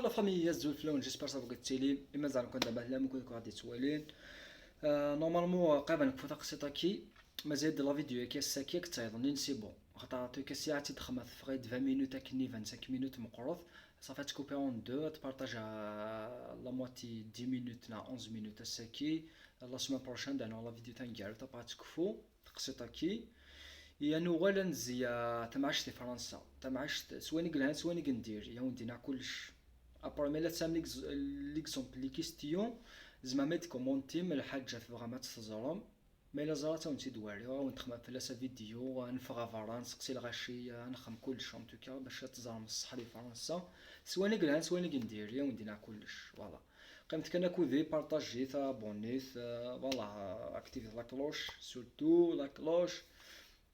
لا فامي يزول فلون جيسبر صافو قلتيلي مازال كون دابا لا ممكن غادي توالين. نورمالمون قابل نكفوتا قصيتاكي مازال لا فيديو كي الساكي كتايض سي بون خاطر تو كي ساعه تدخل في غير 20 مينوت كني 25 مينوت مقروض صافي تكوبي اون دو تبارطاجا لا موتي 10 مينوت لا 11 مينوت الساكي. لا سيمين بروشين دانو لا فيديو تنقال تبقى تكفو قصيتاكي. يا نوغالا نزيا تمعش في فرنسا تمعش سواني قلها سواني قندير يا ودينا كلش ابار مي لا تسام ليكزومبل لي كيستيون زعما ميت كومونتي من الحاجه في بغا ما تزورهم ما الا زرات ونتي دواري ونتخمم في لاسا فيديو نفغا فرا نسقسي الغاشي نخم كلش اون توكا باش تزور من الصح لي فرنسا سواني قلها سواني قندير يا ودينا كلش فوالا. قيمت كان كودي بارطاجي ابونيت فوالا اكتيفي لا كلوش سورتو لا كلوش.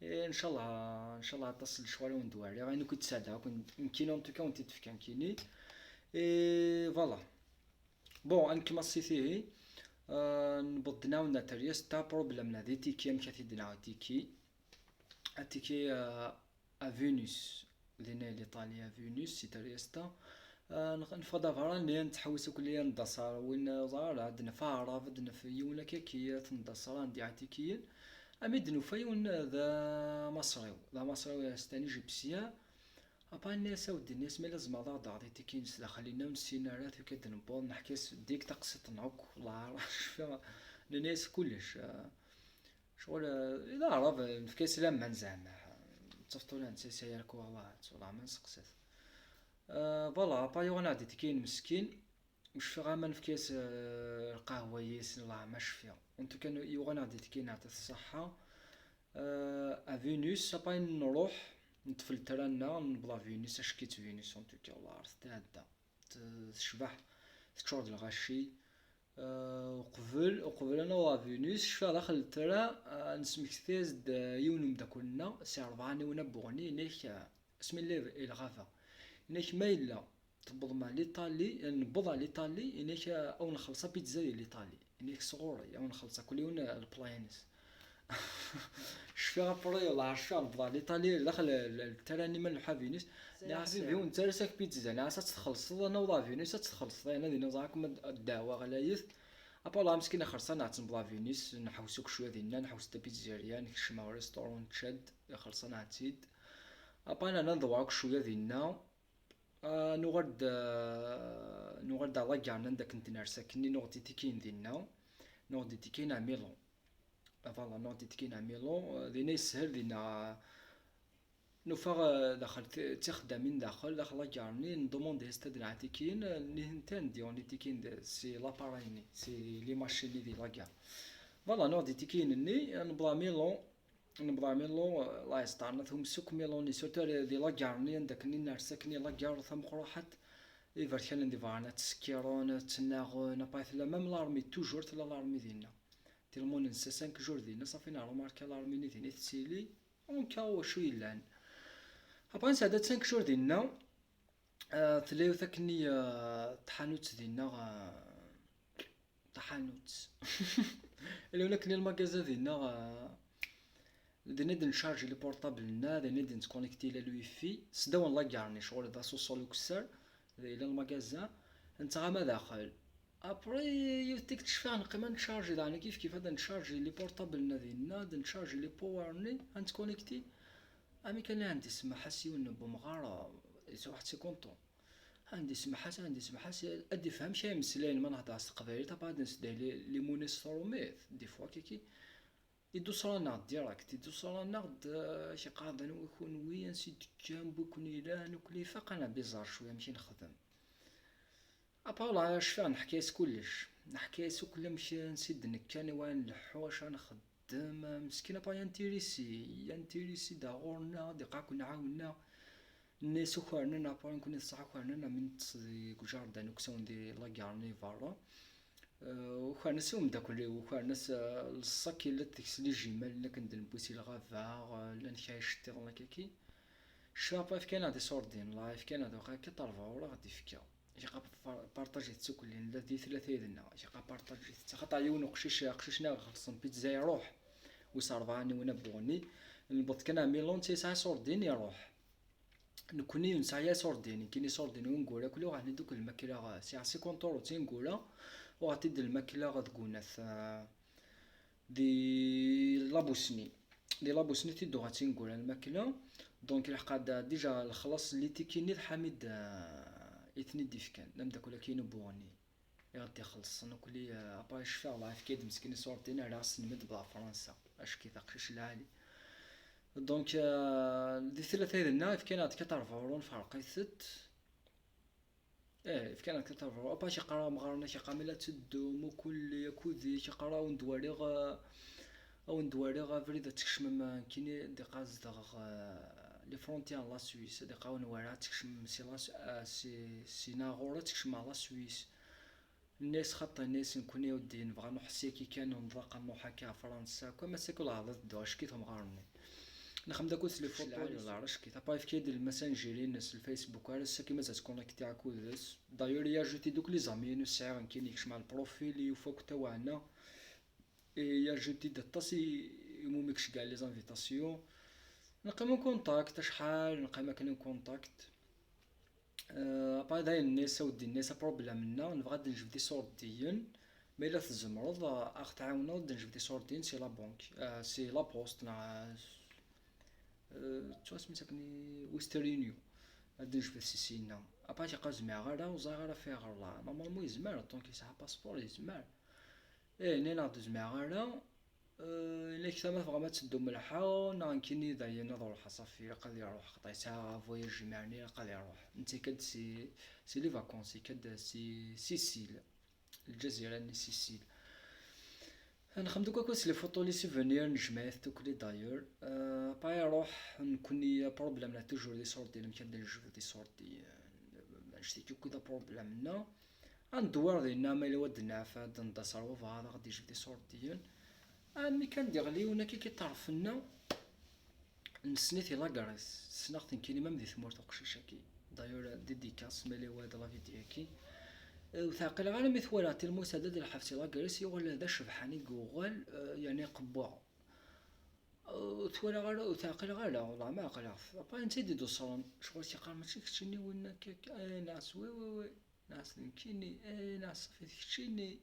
ان شاء الله ان شاء الله تصل شوالي وندواري غير كنت سادا يمكن ان توكا ونتي تفكان كيني اي فوالا. بون انك ما سيتيه نبضنا ونا تريس تا بروبلم نا دي تيكي مكاتي دنا تيكي اتيكي افينوس لينا لإيطاليا فينوس سي تريستا. نفضل فران لي نتحوسو كليا ندصر وين زار عندنا فارا عندنا في يونا كيكيات ندصر عندي عتيكيين أمد نوفيون ذا مصري ذا مصري استاني جبسيا أبا الناس ودي الناس ما لازم هذا ضاعتي تكين سلا خلينا نسينارات وكذا نبون نحكيس ديك تقصت نعك والله عارف فيها الناس كلش شغل إذا عرف في كاس لما نزعنا تفطولا نسي سيرك والله والله ما نسقسيت. فوالا با يوانا عدي تكين مسكين مش في غامان في كاس القهوة يس الله ماش فيها انتو كانوا يوانا عدي تكين نعطي الصحة. افينوس صافي نروح نتفلترنا نبلا فينوس اشكيت فينوس اون توكا والله عرفت تهدا تشبح تشرد الغشي. وقبل انا و فينوس شفا داخل ترى نسمكتيز يون مداكلنا سي ربعاني ونبغني نيك اسمي اللي الغافا نيك ما الا تبض مع ليطالي نبض على ليطالي نيك او نخلصها بيتزا ديال ليطالي نيك صغوري او نخلصها كل يوم البلاينس شفيها بري والله عرفها نبض على ليطالي داخل التراني من الحافينيس يا حبيبي وانت راسك بيتزا انا تخلص انا وضع فينيس تخلص انا دينا زعكم الدعوه غلايث ابا الله مسكينه خلصنا نعتم فينيس نحوسوك شويه ديالنا نحوس تا بيتزاريا نكشماو ريستورون تشاد خلصنا عتيد ابا انا نضوعك شويه ديالنا. نغرد على كاعنا داك نتنار ساكني نغدي تيكين ديالنا نغدي تيكين ع ميلون فوالا نغدي تيكين ع ميلون دينا يسهل دينا نوفا داخل تخدمين داخل لاكارني ندوموندي ستاد نعطيكين نهنتان ديوني تيكين سي لابارايني سي لي ماشين لي دي لاكار فوالا نوضي تيكين ني نبضع ميلون لا يستعرنا ثم سوك ميلوني سورتو دي لاكارني داك ني نارساكني لاكار ثم قروحات إيفرشان دي فارنا تسكيرون تناغون بايث لا ميم لارمي توجور تلا لارمي دينا تيلمون نسا 5 جور دينا صافي نعرو ماركا لارمي ني دينا تسيلي اون كاو شو يلان ابا نسعد 5 شهور ديالنا. تلاو ثاكني طحانوت ديالنا طحانوت اللي هنا كني الماكازا ديالنا دينا نشارجي لي بورطابلنا دينا نتكونيكتي الى الويفي سداو لاكارني شغل دا سوسول وكسر الى الماكازا انت غا داخل ابري يوتيك تشفى نقيم نشارجي دانا كيف هذا نشارجي لي بورطابلنا ديالنا نشارجي لي باورني نتكونيكتي امي كان عندي سماحه سيون بمغاره واحد سي كونطون عندي سماحه ادي فهم شي مسلين ما نهضر قبايل تا بعد نسدي لي مونستروميت دي فوا كيكي يدو صرانا ديراكت يدو صرانا شي قاضي ويكون وين سي جنب ويكون يلان وكلي فاق انا بيزار شويه ماشي نخدم ابا والله شفا نحكيس كلش نحكيس وكل مشي نسد نكاني وين الحوش نخدم مسكينه با ينتيريسي داغورنا دقاكو نعاونا الناس وخارنا نابا نكون نصح خارنا من تصدي جاردن وكسون دي لاكارني فارا وخارنا سوم داكل وخارنا الصاكي اللي تكسلي جمال اللي كندير بوسي الغافا لا نخايش تيرنا كيكي شابا كاين هادي صوردين لايف كاين هادو غا كي طرفا ولا غادي فيكا يقا بارطاجي تسوكلين الذي ثلاثه يدنا يقا بارطاجي خاطر يون قشيشنا خلصن بيتزا يروح وصرفاني ونبوني البط كان ميلون تيسع صوردين يروح نكوني نسعيا سورديني كيني سورديني ونقولا كل واحد دوك الماكلة سي عسي كونطور تينقولا وغتدي الماكلة غتقوناث دي لابوسني دي لابوسني تيدو غاتينقولا الماكلة. دونك الحق ديجا الخلاص اللي تيكيني الحميد اثني ديفكان لم داك ولا كاين بوغني يغدي يخلص انا كلي ابا يشفى الله يعافيك كيد مسكين سورتينا على راس نمد بلا فرنسا اش كي تقشش العالي. دونك دي ثلاثة هذنا في كانت كتعرفون فرقيت في كانت كتعرفون ابا شي قرا مغارنا شي قامله تدوم وكل يكوذي شي قرا وندوالي او ندوالي فريدة تكشم ما كيني دي قاز دغ لي فرونتيان لا سويس دي قاون ورا تكشم سي لا سي ناغورا تكشم لا سويس. الناس خاطر الناس نكوني ودي نبغى نحسي كي كانوا نضاق نحكي فرنسا كما سيكول هضرت دواش كيتهم غارني نخم داكوس لي فوتو ولا عرش كي تابايف كيدير الماسنجيري الناس الفيسبوك على السا كيما تكونيكتي على كودس دايور يا جوتي دوك لي زامي نسعر كاينيكش مع البروفيل يوفوك تاعنا يا جوتي دطاسي يمومكش كاع لي زانفيتاسيون نقيمو كونتاكت شحال نقيم كاين كونتاكت ابا داين الناس ودي الناس بروبليم منا نبغى نجبد دي صورتيين ما الا تزمرض اخ تعاونا نجبد دي صورتين سي لا بونك سي لا بوست نا تو سميتكني ويسترينيو غادي نجبد سينا ابا شي قازمع غادا وزاغرا فيها غرلا نورمالمون يزمر دونك يسحب باسبور يزمر نينا تزمع غادا الا كتما تبغى ما تسدو ملحة نا كيني دايا نروح صافي قادر يروح خطا ساعة فواياج معني قادر يروح انت كد سي لي فاكونسي كد سي سيسيل الجزيرة ني سيسيل. نخدم دوكا كوس لي فوتو لي سيفونير نجمعث دوك لي دايور با يروح نكوني بروبليم لا توجور دي صور ديالهم كنبدا نجبد دي صور دي نشتي كدا بروبليم منا ندور ديالنا ما الا ودنا فهاد ندسر وفهذا غادي يجبد دي صور ديال مي كندير ليونا كي كيطرفنا نسنيتي لاكاريس سناختن كاين ميم دي ثمورت قشيشه كي دايور ديديكاس مالي واد لا فيديو كي وثاقل غير مثوالات المسدد الحفتي لاكاريس ولا ذا شبحاني جوغل يعني قبوع وثوالا غير وثاقل غير والله ما قلاف با انت دي دوصرون شغل شي قال ماشي كتشيني وين كيك ناس وي ناس كيني ناس في كتشيني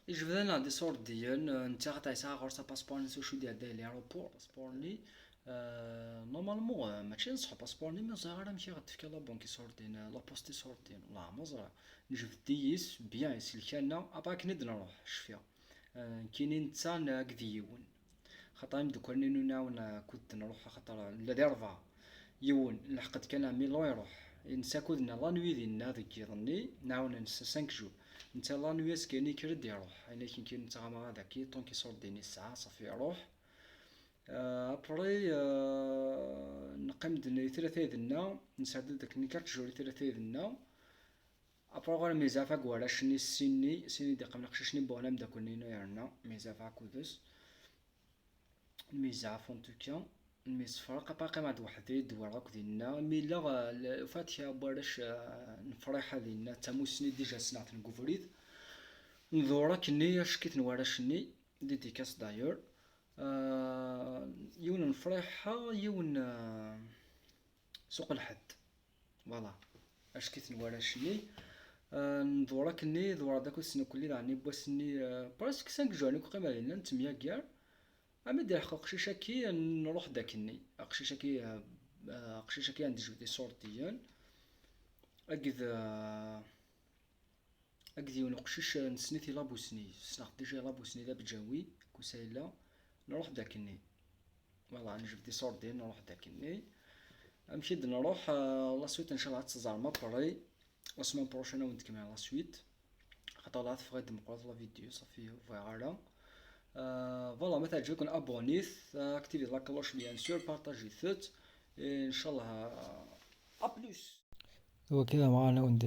يجبدنا دي صور ديال انت غتعيسها غرسه باسبور نسو شو ديال ليروبور باسبورني نورمالمون ماشي نصحو باسبورني مي زغير ماشي غتفكر لا بونكي صور دين لا بوستي صور دين والله ما زرا نجبد ديس بيان يسلكنا ابا كند نروح شفيا كاينين نتا كديون خاطر مذكرني ناون كنت نروح خاطر الذي رفع يون لحقت كان ميلو يروح نساكودنا لا نوي ديالنا ذيك يظني نعاون نسا 5 جور نتا لا نويس كاين كيرد يروح انا كاين نتا ما هذاك طون كيصور ديني الساعه صافي يروح ابري نقيم دني ثلاثه دنا نساعد داك نيكارت جوري ثلاثه دنا ابري غير ميزافا كوالا شني سيني دي قمنا خششني بونا مدا كونينا يرنا ميزافا كودس ميزاف اون توكا ميس فرق باقي مع وحدي دوار راك ديالنا مي لا فاتحه باش نفرح ديالنا تموسني ديجا سنعت نكوفريد نذورا كني شكيت نوراشني ديديكاس دايور يون نفرحها يون سوق الحد فوالا اش كيت نوراشني نذورا كني ذورا داك السنه كلي راني بوسني براسك 5 جواني قيمه لينا نتميا كاع اما دير حق قشيشه كي نروح داكني قشيشه كي عندي جوج دي صور ديال اكذا ونقشيش نسنيتي لابوسني سناخ ديجا لابوسني لا بجاوي كوسايلا نروح داكني فوالا نجيب دي صور ديال نروح داكني نمشي نروح لا سويت ان شاء الله تزعما بري لا سيمين بروشين ونتكمل لا سويت خاطر لا فغيت مقرط لا فيديو صافي فوالا فوالا مثلا تعجبكم ابونيث اكتيفي لا كلوش بيان سور بارطاجي ثوت ان شاء الله ابلوس. هو كذا معانا وندن